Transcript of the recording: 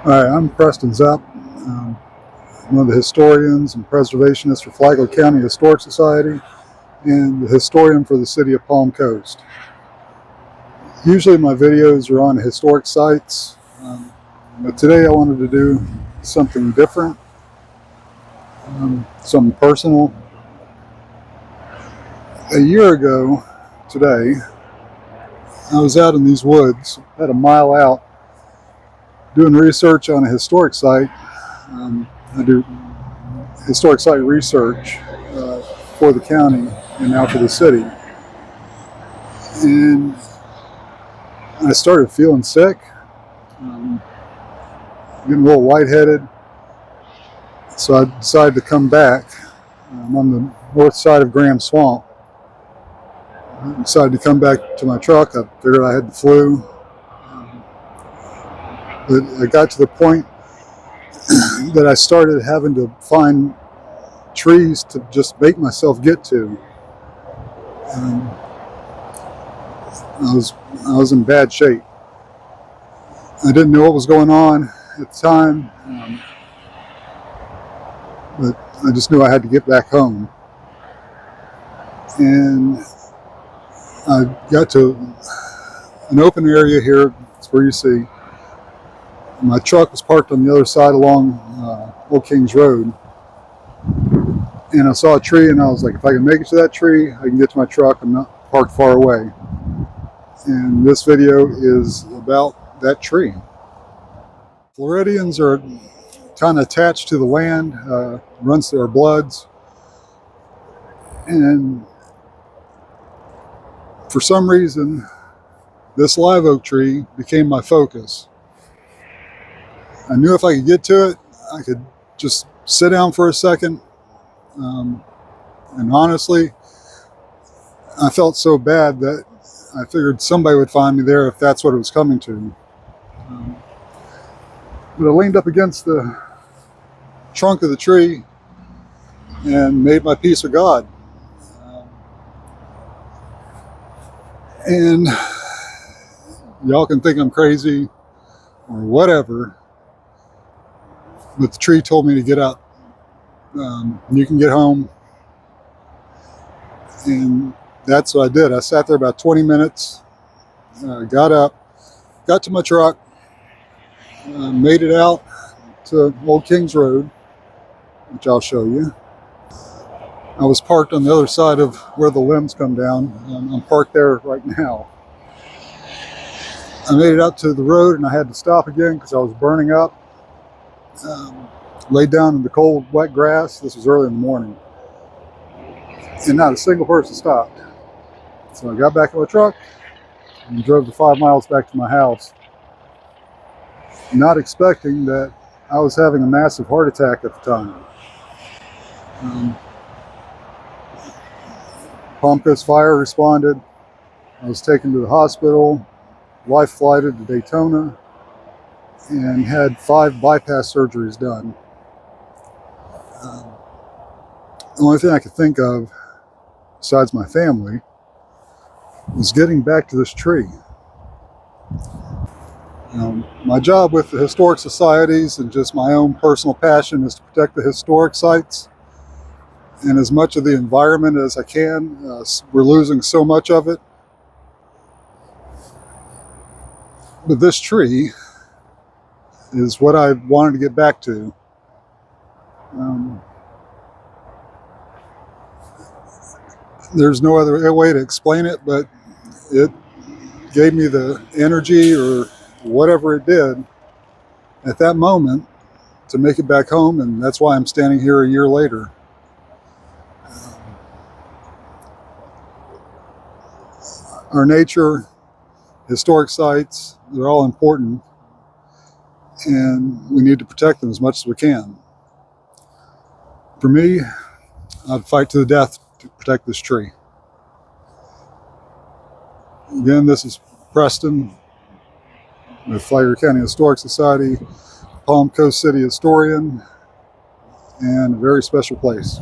Hi, I'm Preston Zepp. Um, I'm one of the historians and preservationists for Flagler County Historic Society and the historian for the city of Palm Coast. Usually my videos are on historic sites, but today I wanted to do something different, something personal. A year ago today, I was out in these woods, about a mile out, doing research on a historic site. I do historic site research for the county and now for the city. And I started feeling sick, um, getting a little lightheaded. So I decided to come back. I'm on the north side of Graham Swamp. I decided to come back to my truck. I figured I had the flu. But I got to the point that I started having to find trees to just make myself get to. Um, I was in bad shape. I didn't know what was going on at the time, but I just knew I had to get back home. And I got to an open area here. It's where you see my truck was parked on the other side along Old Kings Road. And I saw a tree, and I was like, if I can make it to that tree, I can get to my truck. I'm not parked far away. And this video is about that tree. Floridians are kind of attached to the land, runs through our bloods. And for some reason, this live oak tree became my focus. I knew if I could get to it, I could just sit down for a second. And honestly, I felt so bad that I figured somebody would find me there if that's what it was coming to. But I leaned up against the trunk of the tree and made my peace with God. And y'all can think I'm crazy or whatever, but the tree told me to get up. You can get home. And that's what I did. I sat there about 20 minutes, got up, got to my truck, made it out to Old Kings Road, which I'll show you. I was parked on the other side of where the limbs come down. I'm parked there right now. I made it out to the road and I had to stop again because I was burning up. Laid down in the cold, wet grass. This was early in the morning. And not a single person stopped. So I got back in my truck and drove the 5 miles back to my house, not expecting that I was having a massive heart attack at the time. Palm Coast Fire responded. I was taken to the hospital, life flighted to Daytona, and had 5 bypass surgeries done. The only thing I could think of, besides my family, was getting back to this tree. My job with the historic societies and just my own personal passion is to protect the historic sites and as much of the environment as I can. We're losing so much of it. But this tree is what I wanted to get back to. There's no other way to explain it, but it gave me the energy or whatever it did at that moment to make it back home, and that's why I'm standing here a year later. Our nature, historic sites, they're all important, and we need to protect them as much as we can. For me, I'd fight to the death to protect this tree. Again, this is Preston with Flagler County Historic Society, Palm Coast City historian, and a very special place.